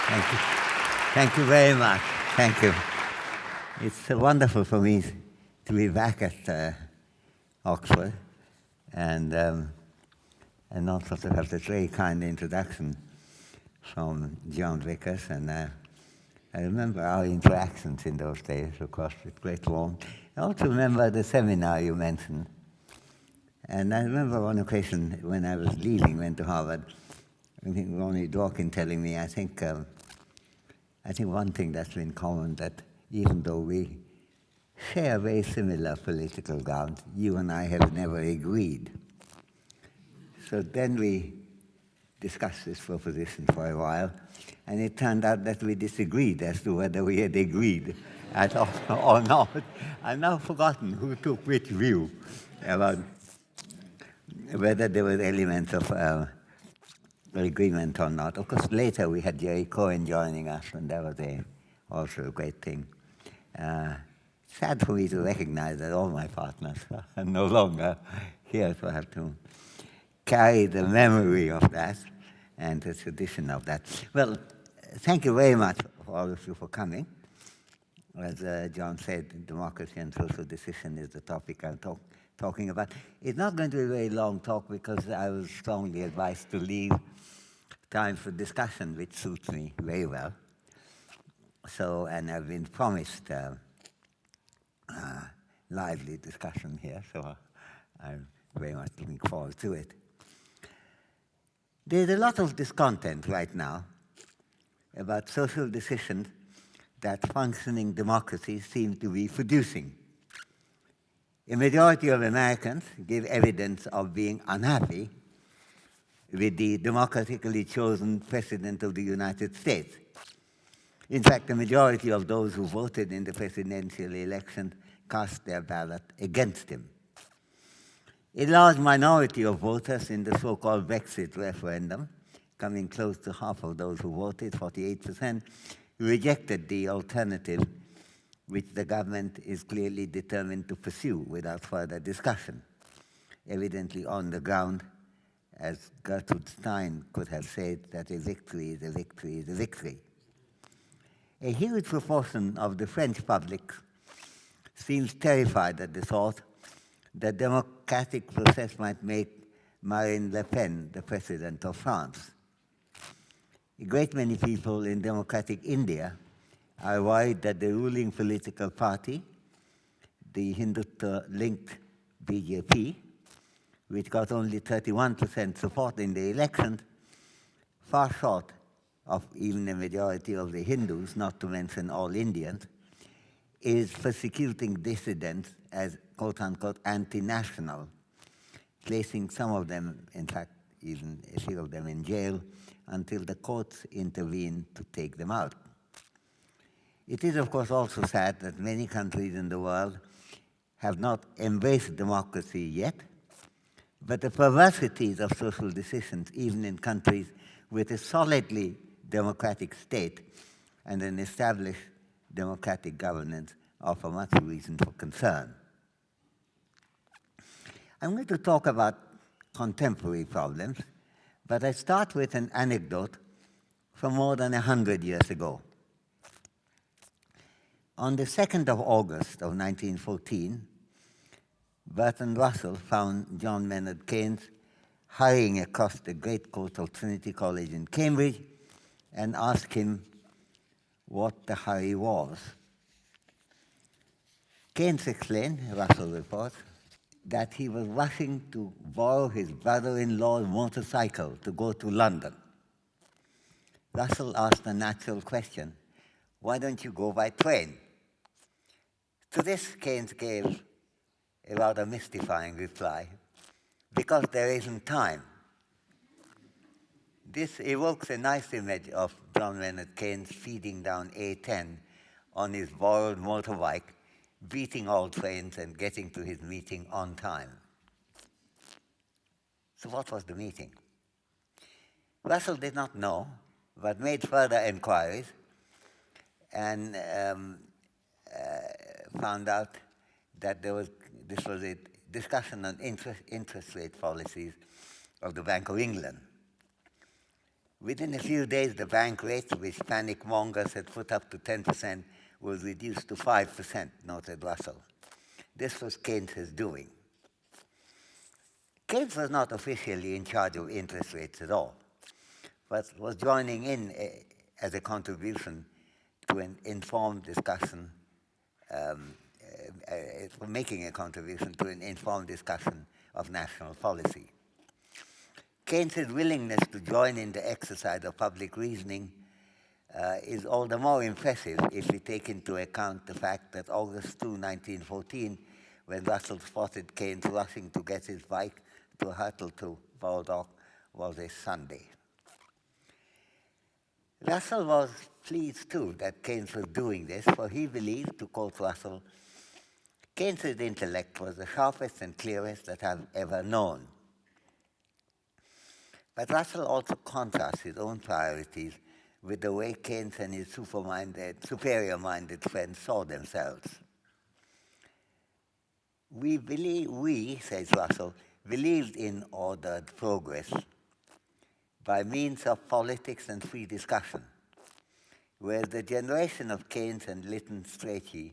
Thank you. Thank you very much. Thank you. It's wonderful for me to be back at Oxford and also to have this very kind introduction from John Vickers. And I remember our interactions in those days, of course, with great warmth. I also remember the seminar you mentioned. And I remember one occasion when I was leaving, went to Harvard, I think Ronnie Dworkin telling me, I think one thing that's been common, that even though we share very similar political ground, you and I have never agreed. So then we discussed this proposition for a while, and it turned out that we disagreed as to whether we had agreed at all or not. I've now forgotten who took which view about whether there were elements of agreement or not. Of course, later we had Jerry Cohen joining us, and that was also a great thing. Sad for me to recognize that all my partners are no longer here, so I have to carry the memory of that and the tradition of that. Well, thank you very much, all of you, for coming. As John said, democracy and social decision is the topic I'm talking about. It's not going to be a very long talk because I was strongly advised to leave time for discussion, which suits me very well. So, and I've been promised lively discussion here, so I'm very much looking forward to it. There's a lot of discontent right now about social decisions that functioning democracies seem to be producing. A majority of Americans give evidence of being unhappy with the democratically chosen President of the United States. In fact, the majority of those who voted in the presidential election cast their ballot against him. A large minority of voters in the so-called Brexit referendum, coming close to half of those who voted, 48%, rejected the alternative which the government is clearly determined to pursue without further discussion, evidently on the ground, as Gertrude Stein could have said, that a victory is a victory is a victory. A huge proportion of the French public seems terrified at the thought that democratic process might make Marine Le Pen the president of France. A great many people in democratic India are worried that the ruling political party, the Hindutva-linked BJP, which got only 31% support in the election, far short of even a majority of the Hindus, not to mention all Indians, is persecuting dissidents as quote-unquote anti-national, placing some of them, in fact, even a few of them in jail until the courts intervene to take them out. It is, of course, also sad that many countries in the world have not embraced democracy yet, but the perversities of social decisions, even in countries with a solidly democratic state and an established democratic governance, offer much reason for concern. I'm going to talk about contemporary problems, but I start with an anecdote from more than 100 years ago. On the 2nd of August of 1914, Bertrand Russell found John Maynard Keynes hurrying across the great court of Trinity College in Cambridge and asked him what the hurry was. Keynes explained, Russell reports, that he was rushing to borrow his brother-in-law's motorcycle to go to London. Russell asked a natural question, why don't you go by train? To this, Keynes gave a rather mystifying reply, because there isn't time. This evokes a nice image of John Maynard Keynes feeding down A10 on his borrowed motorbike, beating all trains and getting to his meeting on time. So what was the meeting? Russell did not know, but made further inquiries and found out that this was a discussion on interest rate policies of the Bank of England. Within a few days, the bank rate, which panic mongers had put up to 10%, was reduced to 5%, noted Russell. This was Keynes' doing. Keynes was not officially in charge of interest rates at all, but was joining in as a contribution to an informed discussion, making a contribution to an informed discussion of national policy. Keynes' willingness to join in the exercise of public reasoning is all the more impressive if we take into account the fact that August 2, 1914, when Russell spotted Keynes rushing to get his bike to hurtle to Baldock, was a Sunday. Russell was pleased too that Keynes was doing this, for he believed, to quote Russell, Keynes' intellect was the sharpest and clearest that I've ever known. But Russell also contrasts his own priorities with the way Keynes and his superior-minded friends saw themselves. We, says Russell, believed in ordered progress by means of politics and free discussion, whereas the generation of Keynes and Lytton Strachey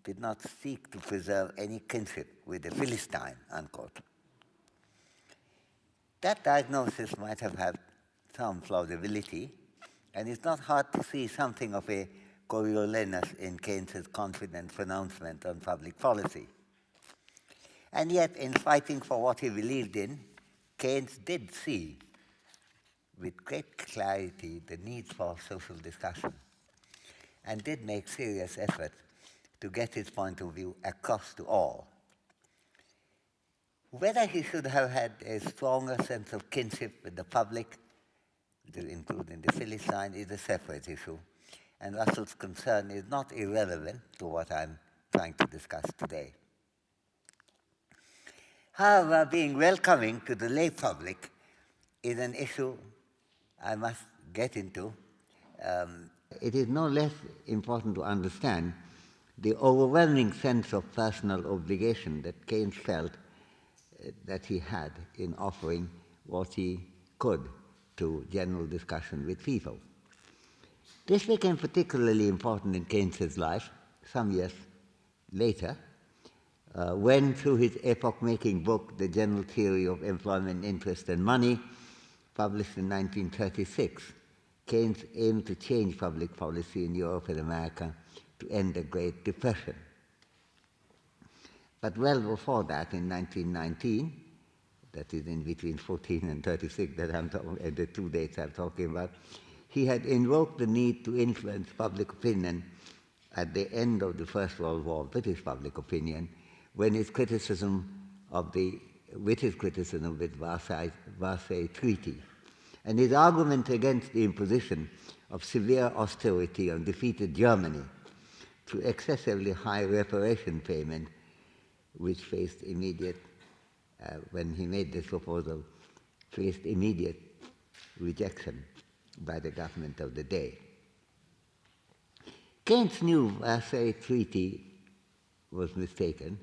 did not seek to preserve any kinship with the Philistine, unquote. That diagnosis might have had some plausibility, and it's not hard to see something of a Coriolanus in Keynes' confident pronouncement on public policy. And yet, in fighting for what he believed in, Keynes did see with great clarity the need for social discussion, and did make serious effort to get his point of view across to all. Whether he should have had a stronger sense of kinship with the public, including the Philistine, is a separate issue, and Russell's concern is not irrelevant to what I'm trying to discuss today. However, being welcoming to the lay public is an issue I must get into. It is no less important to understand the overwhelming sense of personal obligation that Keynes felt that he had in offering what he could to general discussion with people. This became particularly important in Keynes' life some years later, when, through his epoch-making book, The General Theory of Employment, Interest and Money, published in 1936, Keynes aimed to change public policy in Europe and America to end the Great Depression. But well before that, in 1919, that is in between 14 and 36, the 2 dates I'm talking about, he had invoked the need to influence public opinion at the end of the First World War, British public opinion, when his criticism with Versailles Treaty, and his argument against the imposition of severe austerity on defeated Germany through excessively high reparation payment, which faced immediate, when he made this proposal, faced immediate rejection by the government of the day. Keynes knew Versailles Treaty was mistaken,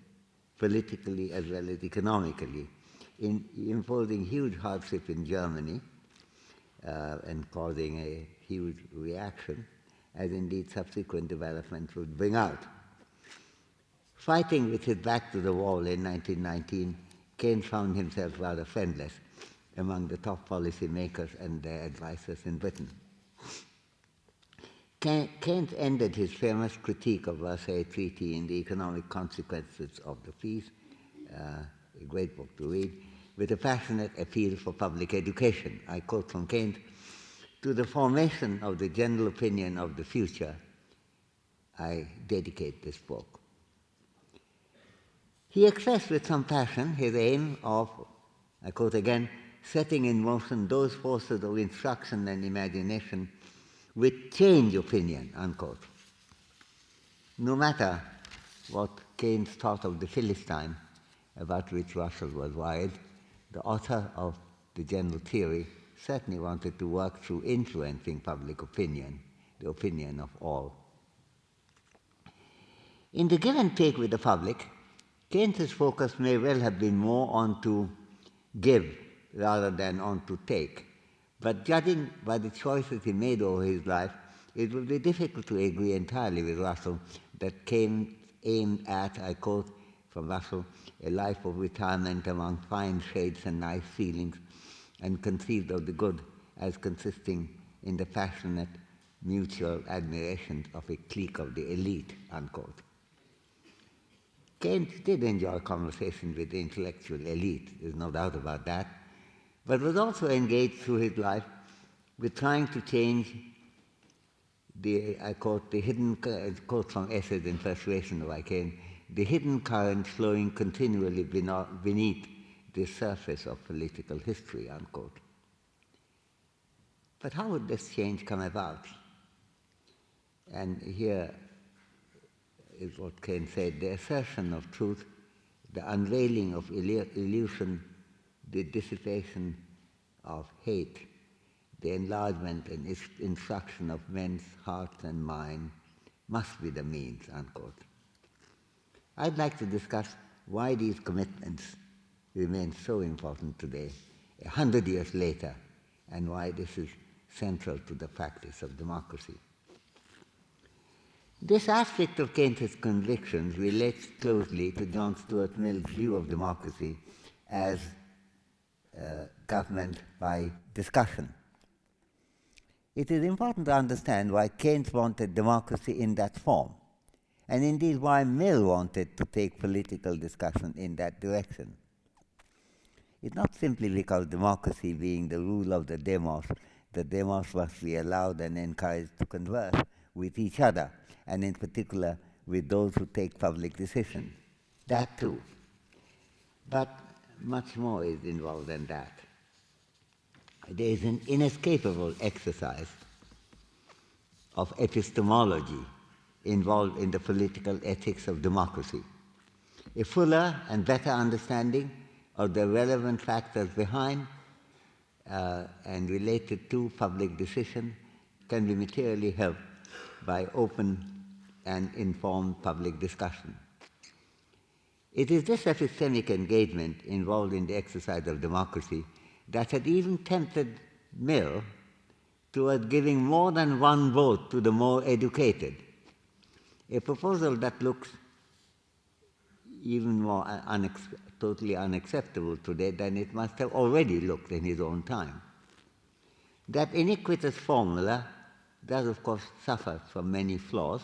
politically as well as economically, in imposing huge hardship in Germany and causing a huge reaction, as indeed subsequent developments would bring out. Fighting with his back to the wall in 1919, Keynes found himself rather friendless among the top policy makers and their advisors in Britain. Keynes ended his famous critique of Versailles Treaty in The Economic Consequences of the Peace, a great book to read, with a passionate appeal for public education. I quote from Keynes, "To the formation of the general opinion of the future, I dedicate this book." He expressed with some passion his aim of, I quote again, "setting in motion those forces of instruction and imagination which change opinion," unquote. No matter what Keynes thought of the Philistine, about which Russell was worried, the author of the general theory certainly wanted to work through influencing public opinion, the opinion of all. In the give and take with the public, Keynes' focus may well have been more on to give rather than on to take, But judging by the choices he made over his life, it will be difficult to agree entirely with Russell that Keynes aimed at, I quote from Russell, a life of retirement among fine shades and nice feelings, and conceived of the good as consisting in the passionate mutual admiration of a clique of the elite, unquote. Keynes did enjoy conversation with the intellectual elite, there's no doubt about that, but was also engaged through his life with trying to change the, I quote, the hidden, quote from Essays in Persuasion by Keynes, the hidden current flowing continually beneath the surface of political history, unquote. But how would this change come about? And here is what Keynes said: the assertion of truth, the unveiling of illusion, the dissipation of hate, the enlargement and instruction of men's hearts and minds must be the means, unquote. I'd like to discuss why these commitments remain so important today, 100 years later, and why this is central to the practice of democracy. This aspect of Keynes's convictions relates closely to John Stuart Mill's view of democracy as government by discussion. It is important to understand why Keynes wanted democracy in that form, and indeed why Mill wanted to take political discussion in that direction. It's not simply because democracy being the rule of the demos must be allowed and encouraged to converse with each other, and in particular with those who take public decisions. That too. But much more is involved than that. There is an inescapable exercise of epistemology involved in the political ethics of democracy. A fuller and better understanding of the relevant factors behind and related to public decision can be materially helped by open and informed public discussion. It is this epistemic engagement involved in the exercise of democracy that had even tempted Mill toward giving more than one vote to the more educated, a proposal that looks even more totally unacceptable today than it must have already looked in his own time. That iniquitous formula does, of course, suffer from many flaws,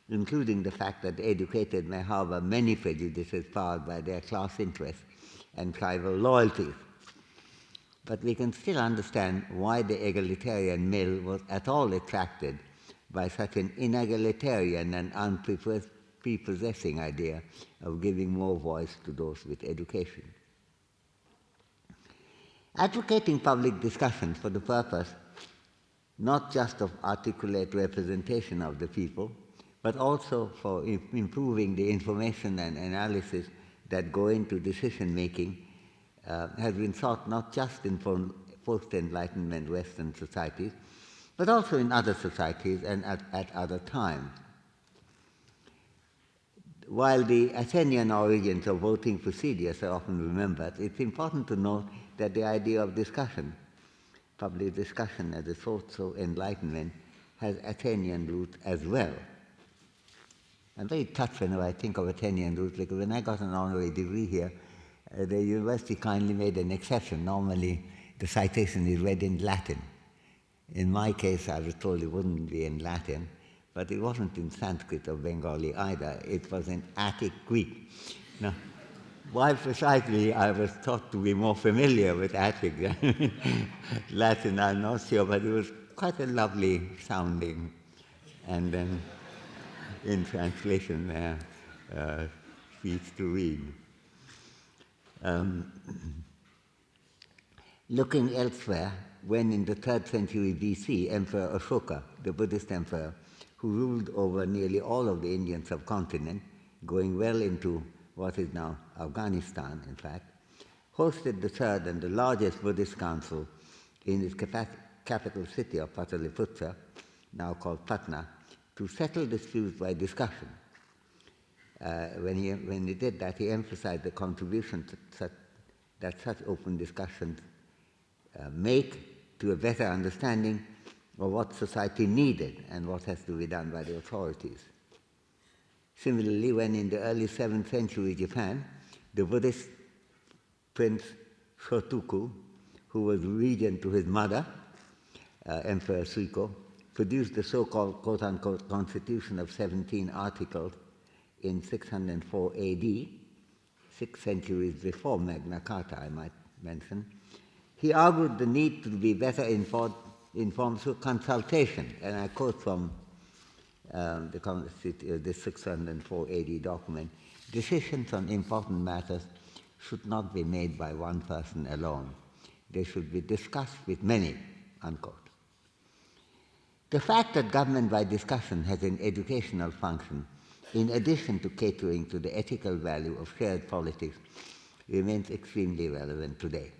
including the fact that the educated may harbor many prejudices powered by their class interests and tribal loyalties. But we can still understand why the egalitarian Mill was at all attracted by such an inegalitarian and unprepossessing idea of giving more voice to those with education. Advocating public discussion for the purpose not just of articulate representation of the people, but also for improving the information and analysis that go into decision-making, has been sought not just in post-Enlightenment Western societies, but also in other societies and at other times. While the Athenian origins of voting procedures are often remembered, it's important to note that the idea of discussion, public discussion as a source of enlightenment, has Athenian roots as well. I'm very touched whenever I think of Athenian roots, because when I got an honorary degree here, the university kindly made an exception. Normally, the citation is read in Latin. In my case, I was told it wouldn't be in Latin, but it wasn't in Sanskrit or Bengali either. It was in Attic Greek. Now, why precisely I was thought to be more familiar with Attic than Latin, I'm not sure, but it was quite a lovely sounding. And then in translation, speech to read. Looking elsewhere, when in the 3rd century BC, Emperor Ashoka, the Buddhist emperor, who ruled over nearly all of the Indian subcontinent, going well into what is now Afghanistan, in fact, hosted the third and the largest Buddhist council in his capital city of Pataliputra, now called Patna, to settle disputes by discussion. When he did that, he emphasized the contribution that such open discussions make to a better understanding of what society needed and what has to be done by the authorities. Similarly, when in the early 7th century Japan, the Buddhist Prince Shotoku, who was regent to his mother, Emperor Suiko, produced the so-called quote-unquote Constitution of 17 Articles in 604 AD, 6 centuries before Magna Carta, I might mention, he argued the need to be better informed through consultation, and I quote from the 604 AD document, "Decisions on important matters should not be made by one person alone. They should be discussed with many," unquote. The fact that government by discussion has an educational function, in addition to catering to the ethical value of shared politics, remains extremely relevant today.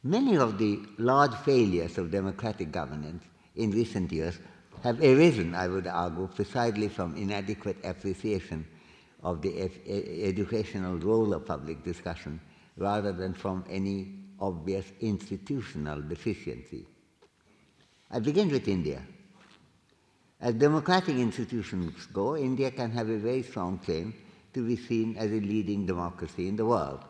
Many of the large failures of democratic governance in recent years have arisen, I would argue, precisely from inadequate appreciation of the educational role of public discussion rather than from any obvious institutional deficiency. I begin with India. As democratic institutions go, India can have a very strong claim to be seen as a leading democracy in the world.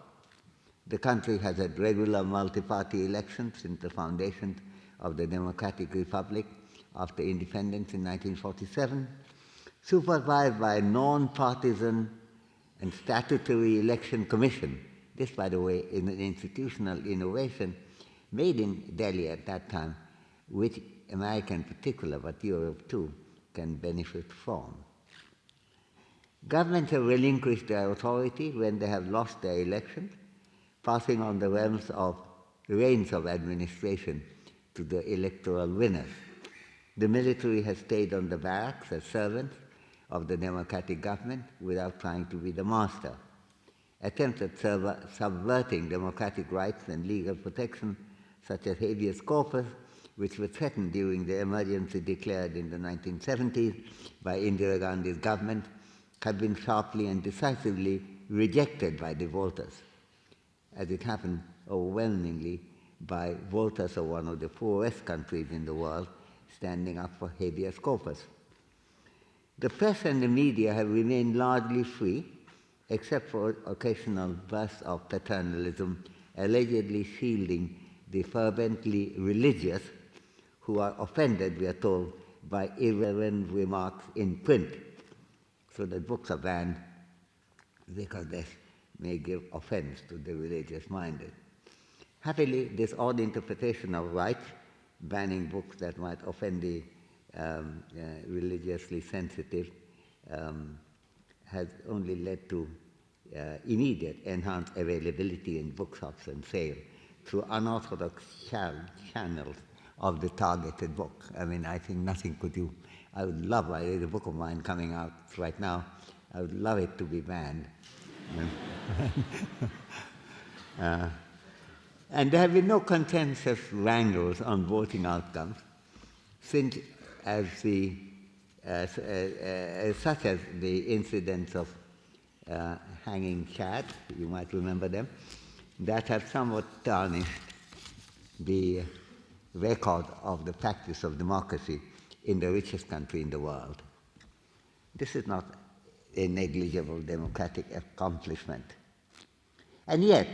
The country has had regular multi-party elections since the foundation of the Democratic Republic after independence in 1947, supervised by a non-partisan and statutory election commission. This, by the way, is an institutional innovation made in Delhi at that time, which America in particular, but Europe too, can benefit from. Governments have relinquished their authority when they have lost their elections, passing on the reins of administration to the electoral winners. The military has stayed on the barracks as servants of the democratic government without trying to be the master. Attempts at subverting democratic rights and legal protection, such as habeas corpus, which were threatened during the emergency declared in the 1970s by Indira Gandhi's government, have been sharply and decisively rejected by the voters, as it happened overwhelmingly by voters of one of the poorest countries in the world standing up for habeas corpus. The press and the media have remained largely free, except for occasional bursts of paternalism allegedly shielding the fervently religious who are offended, we are told, by irreverent remarks in print, so that books are banned because they may give offense to the religious-minded. Happily, this odd interpretation of rights, banning books that might offend the religiously sensitive, has only led to immediate enhanced availability in bookshops and sale through unorthodox channels of the targeted book. I mean, I think nothing could do. There's a book of mine coming out right now. I would love it to be banned. And there have been no consensus wrangles on voting outcomes, since such as the incidents of hanging cats, you might remember them, that have somewhat tarnished the record of the practice of democracy in the richest country in the world. This is not a negligible democratic accomplishment. And yet,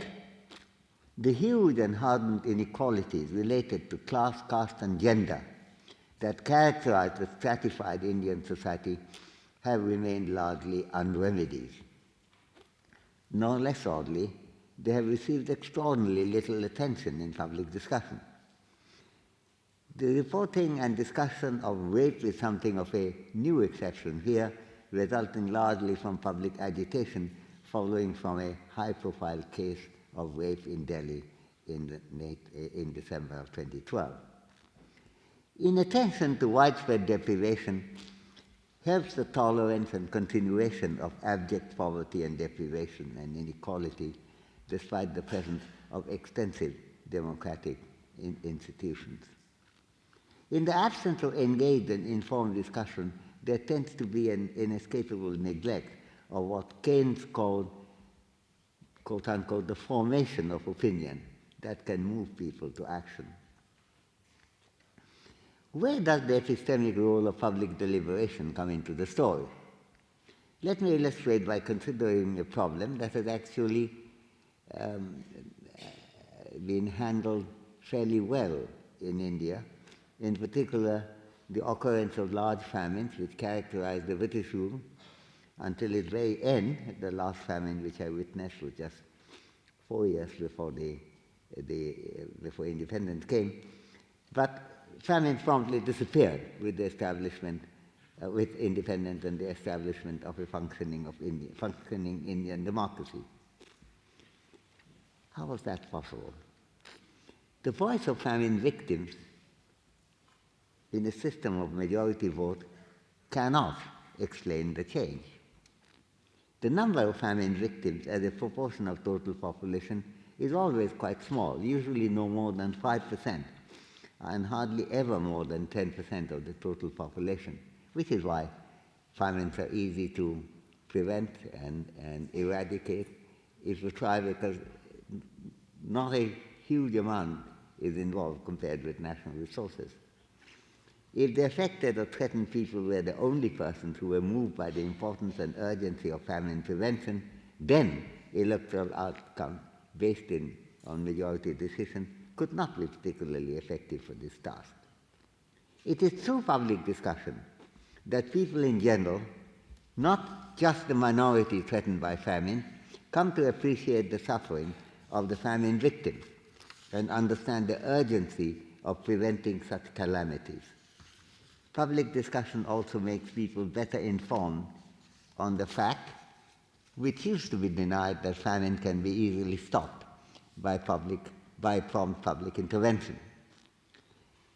the huge and hardened inequalities related to class, caste, and gender that characterize the stratified Indian society have remained largely unremedied. No less oddly, they have received extraordinarily little attention in public discussion. The reporting and discussion of rape is something of a new exception here, resulting largely from public agitation following from a high-profile case of rape in Delhi in December of 2012. Inattention to widespread deprivation helps the tolerance and continuation of abject poverty and deprivation and inequality despite the presence of extensive democratic institutions. In the absence of engaged and informed discussion, there tends to be an inescapable neglect of what Keynes called, quote-unquote, the formation of opinion, that can move people to action. Where does the epistemic role of public deliberation come into the story? Let me illustrate by considering a problem that has actually been handled fairly well in India, in particular the occurrence of large famines which characterized the British rule until its very end. The last famine which I witnessed was just 4 years before before independence came. But famine promptly disappeared with the establishment, with independence and the establishment of a functioning Indian democracy. How was that possible? The voice of famine victims in a system of majority vote cannot explain the change. The number of famine victims as a proportion of total population is always quite small, usually no more than 5%, and hardly ever more than 10% of the total population, which is why famines are easy to prevent and eradicate if you try, because not a huge amount is involved compared with national resources. If the affected or threatened people were the only persons who were moved by the importance and urgency of famine prevention, then electoral outcome based on majority decision could not be particularly effective for this task. It is through public discussion that people in general, not just the minority threatened by famine, come to appreciate the suffering of the famine victims and understand the urgency of preventing such calamities. Public discussion also makes people better informed on the fact, which used to be denied, that famine can be easily stopped by prompt public intervention.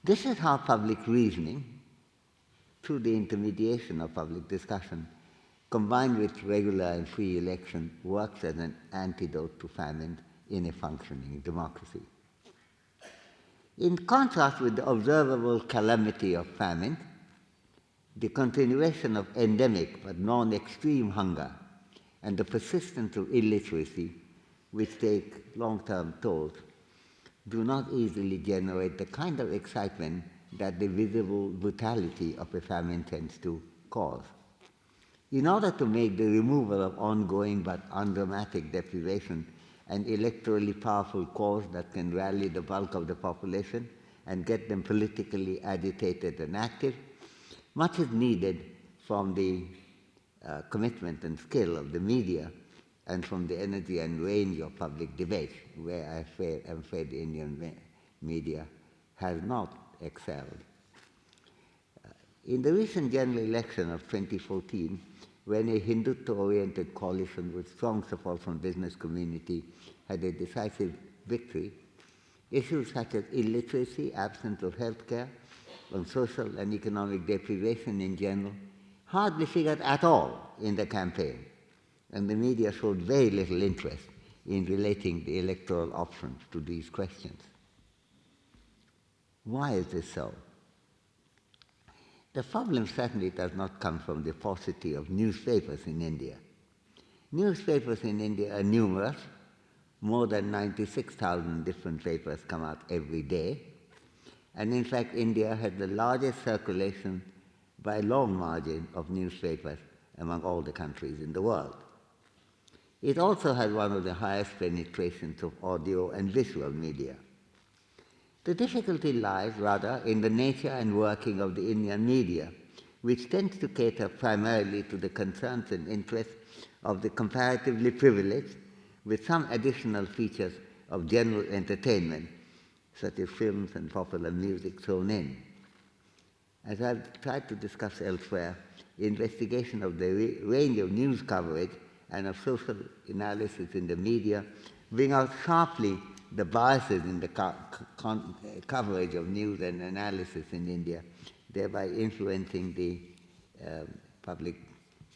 This is how public reasoning, through the intermediation of public discussion, combined with regular and free election, works as an antidote to famine in a functioning democracy. In contrast with the observable calamity of famine, the continuation of endemic but non-extreme hunger and the persistence of illiteracy, which take long-term tolls, do not easily generate the kind of excitement that the visible brutality of a famine tends to cause. In order to make the removal of ongoing but undramatic deprivation an electorally powerful cause that can rally the bulk of the population and get them politically agitated and active, much is needed from the commitment and skill of the media and from the energy and range of public debate, where I'm afraid the Indian media has not excelled. In the recent general election of 2014, when a Hindutva-oriented coalition with strong support from business community had a decisive victory, issues such as illiteracy, absence of health care, and social and economic deprivation in general hardly figured at all in the campaign, and the media showed very little interest in relating the electoral options to these questions. Why is this so? The problem certainly does not come from the paucity of newspapers in India. Newspapers in India are numerous. More than 96,000 different papers come out every day. And in fact, India has the largest circulation by a long margin of newspapers among all the countries in the world. It also has one of the highest penetrations of audio and visual media. The difficulty lies, rather, in the nature and working of the Indian media, which tends to cater primarily to the concerns and interests of the comparatively privileged, with some additional features of general entertainment, such as films and popular music thrown in. As I've tried to discuss elsewhere, investigation of the range of news coverage and of social analysis in the media bring out sharply the biases in the coverage of news and analysis in India, thereby influencing the public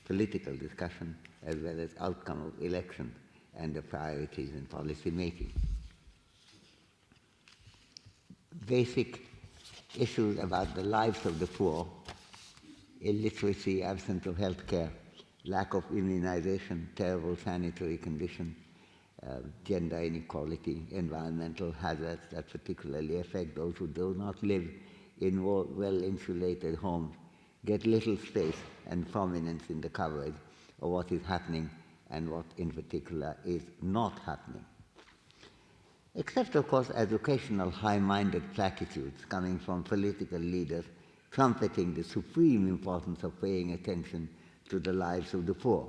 political discussion as well as outcome of elections and the priorities in policy making. Basic issues about the lives of the poor, illiteracy, absence of health care, lack of immunization, terrible sanitary conditions, gender inequality, environmental hazards that particularly affect those who do not live in well-insulated homes, get little space and prominence in the coverage of what is happening and what in particular is not happening. Except, of course, as occasional high-minded platitudes coming from political leaders trumpeting the supreme importance of paying attention to the lives of the poor,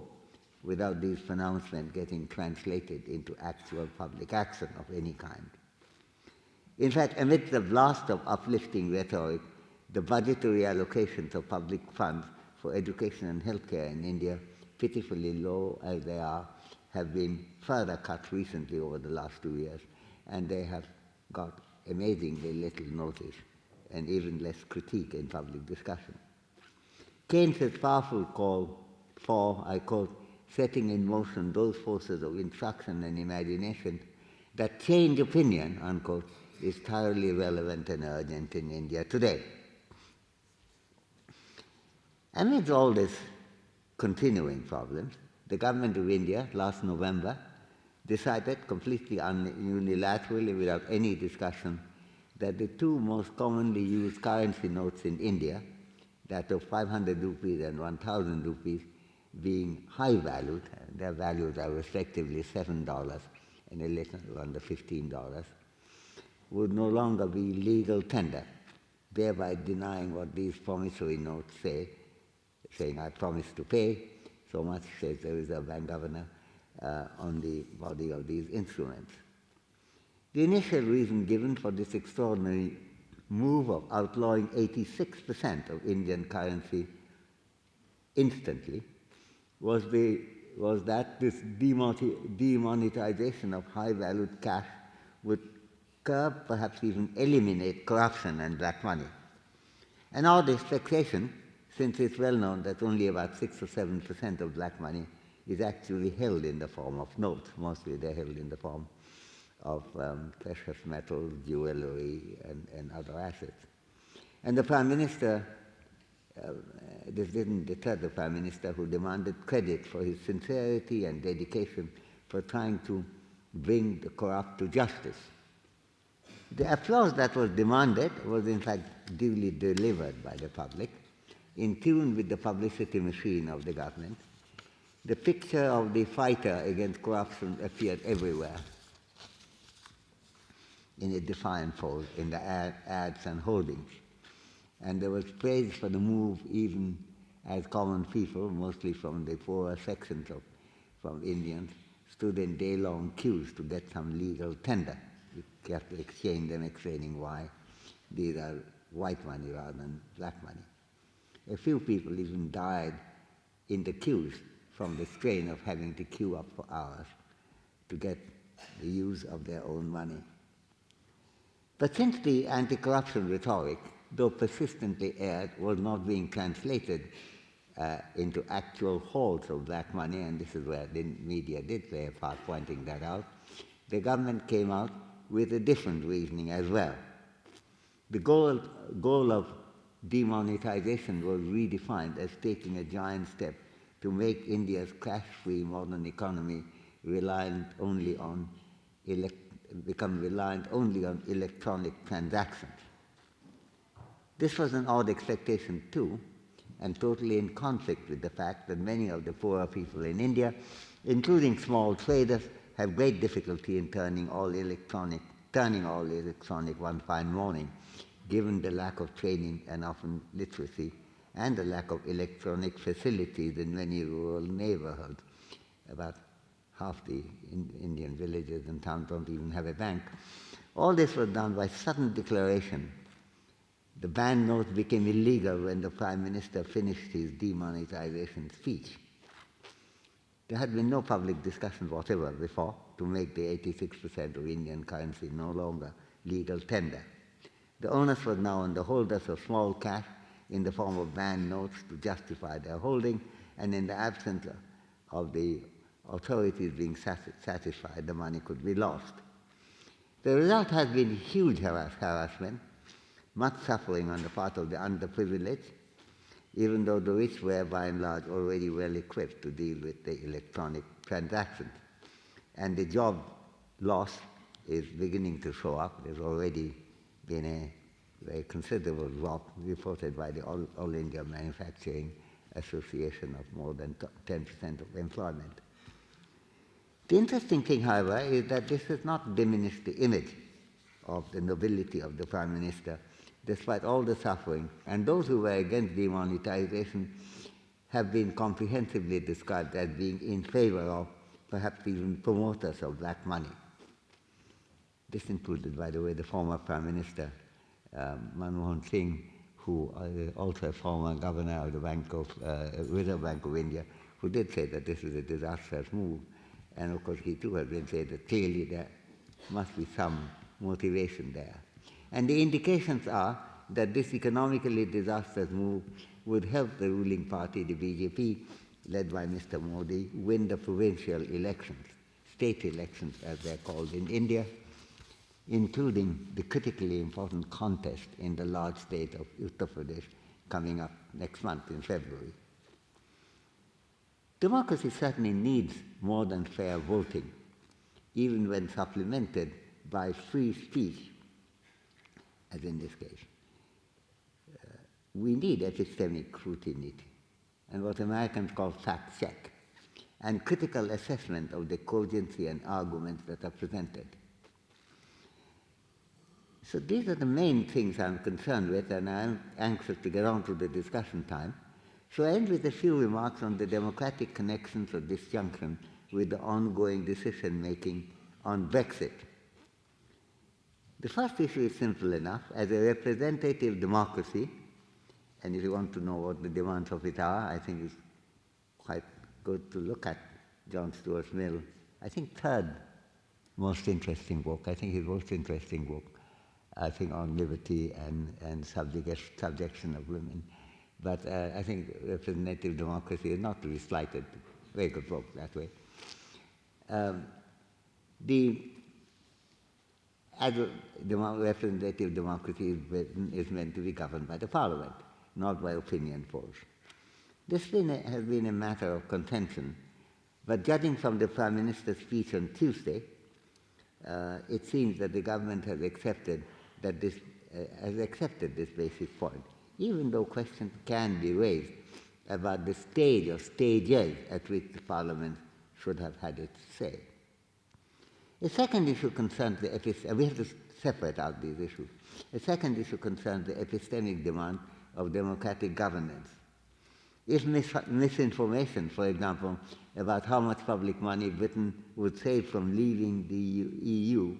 without these pronouncements getting translated into actual public action of any kind. In fact, amidst the blast of uplifting rhetoric, the budgetary allocations of public funds for education and healthcare in India, pitifully low as they are, have been further cut recently over the last 2 years, and they have got amazingly little notice and even less critique in public discussion. Keynes' powerful call for, I quote, setting in motion those forces of instruction and imagination that change opinion, unquote, is thoroughly relevant and urgent in India today. Amidst all these continuing problems, the government of India last November decided completely unilaterally without any discussion that the two most commonly used currency notes in India, that of 500 rupees and 1,000 rupees, being high valued, their values are respectively $7 and a little under $15, would no longer be legal tender, thereby denying what these promissory notes say, saying, I promise to pay so much, says the Reserve Bank governor, on the body of these instruments. The initial reason given for this extraordinary move of outlawing 86% of Indian currency instantly was that this demonetization of high-valued cash would curb, perhaps even eliminate, corruption and black money. An odd expectation, since it's well known that only about 6 or 7% of black money is actually held in the form of notes. Mostly they're held in the form of precious metals, jewelry, and other assets. And the Prime Minister, this didn't deter the Prime Minister, who demanded credit for his sincerity and dedication for trying to bring the corrupt to justice. The applause that was demanded was in fact duly delivered by the public, in tune with the publicity machine of the government. The picture of the fighter against corruption appeared everywhere in a defiant pose in the ads and holdings. And there was praise for the move even as common people, mostly from the poorer sections from Indians, stood in day-long queues to get some legal tender. You have to exchange them, explaining why these are white money rather than black money. A few people even died in the queues from the strain of having to queue up for hours to get the use of their own money. But since the anti-corruption rhetoric, though persistently aired, was not being translated into actual halts of black money, and this is where the media did play a part pointing that out, the government came out with a different reasoning as well. The goal of demonetization was redefined as taking a giant step to make India's crash-free modern economy become reliant only on electronic transactions. This was an odd expectation too, and totally in conflict with the fact that many of the poorer people in India, including small traders, have great difficulty in turning all electronic one fine morning, given the lack of training and often literacy, and the lack of electronic facilities in many rural neighborhoods. About half the Indian villages and towns don't even have a bank. All this was done by sudden declaration. The banned notes became illegal when the Prime Minister finished his demonetization speech. There had been no public discussion whatever before to make the 86% of Indian currency no longer legal tender. The onus was now on the holders of small cash in the form of banned notes to justify their holding, and in the absence of the authorities being satisfied, the money could be lost. The result has been huge harassment, much suffering on the part of the underprivileged, even though the rich were by and large already well equipped to deal with the electronic transactions. and the job loss is beginning to show up. There's already been a very considerable drop reported by the All India Manufacturing Association of more than 10% of employment. The interesting thing, however, is that this has not diminished the image of the nobility of the Prime Minister, despite all the suffering, and those who were against demonetization have been comprehensively described as being in favor of, perhaps even promoters of black money. This included, by the way, the former Prime Minister, Manmohan Singh, who is also a former governor of the Reserve Bank of India, who did say that this is a disastrous move. And of course, he too has been saying that clearly there must be some motivation there. And the indications are that this economically disastrous move would help the ruling party, the BJP, led by Mr. Modi, win the provincial elections, state elections as they're called in India, including the critically important contest in the large state of Uttar Pradesh coming up next month in February. Democracy certainly needs more than fair voting, even when supplemented by free speech, as in this case. We need epistemic scrutiny and what Americans call fact check, and critical assessment of the cogency and arguments that are presented. So these are the main things I'm concerned with, and I'm anxious to get on to the discussion time. So I end with a few remarks on the democratic connections of disjunction with the ongoing decision-making on Brexit. The first issue is simple enough. As a representative democracy, and if you want to know what the demands of it are, I think it's quite good to look at John Stuart Mill. I think third most interesting book, I think his most interesting book, I think on liberty and subjection of women. But I think representative democracy is not to be slighted. Very good book that way. Representative democracy is meant to be governed by the parliament, not by opinion polls. This has been a matter of contention, but judging from the Prime Minister's speech on Tuesday, it seems that the government has accepted this basic point, even though questions can be raised about the stage or stages at which the Parliament should have had its say. A second issue concerns we have to separate out these issues. A second issue concerns the epistemic demand of democratic governance. If misinformation, for example, about how much public money Britain would save from leaving the EU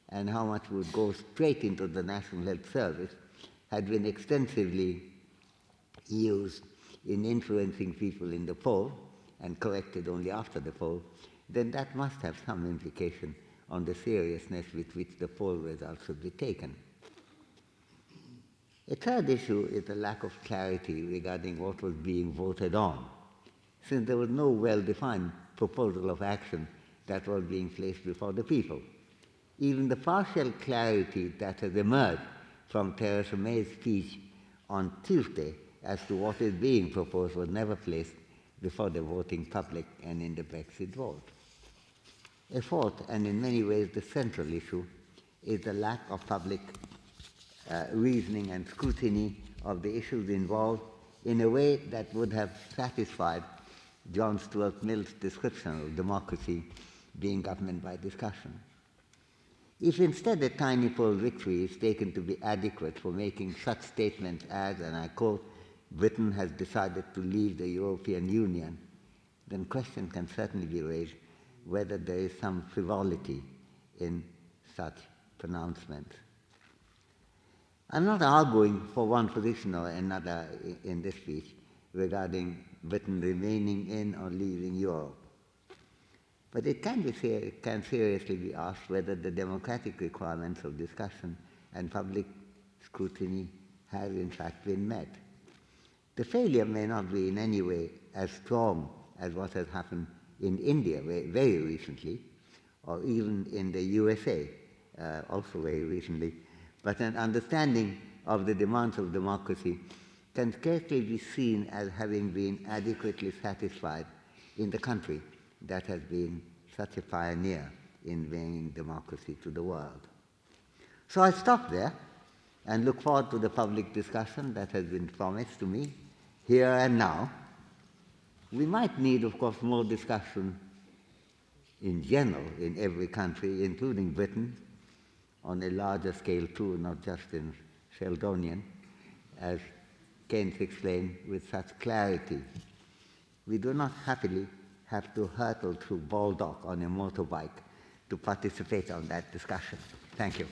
and how much would go straight into the National Health Service, had been extensively used in influencing people in the poll and corrected only after the poll, then that must have some implication on the seriousness with which the poll results should be taken. A third issue is the lack of clarity regarding what was being voted on, since there was no well-defined proposal of action that was being placed before the people. Even the partial clarity that has emerged from Theresa May's speech on Tuesday as to what is being proposed was never placed before the voting public and in the Brexit vote. A fourth, and in many ways the central issue, is the lack of public reasoning and scrutiny of the issues involved in a way that would have satisfied John Stuart Mill's description of democracy being government by discussion. If instead a tiny poll victory is taken to be adequate for making such statements as, and I quote, Britain has decided to leave the European Union, then question can certainly be raised whether there is some frivolity in such pronouncements. I'm not arguing for one position or another in this speech regarding Britain remaining in or leaving Europe. But it can seriously be asked whether the democratic requirements of discussion and public scrutiny have in fact been met. The failure may not be in any way as strong as what has happened in India very recently, or even in the USA also very recently, but an understanding of the demands of democracy can scarcely be seen as having been adequately satisfied in the country that has been such a pioneer in bringing democracy to the world. So I stop there and look forward to the public discussion that has been promised to me here and now. We might need, of course, more discussion in general in every country, including Britain, on a larger scale too, not just in Sheldonian, as Keynes explained with such clarity. We do not happily have to hurtle through Baldock on a motorbike to participate on that discussion. Thank you.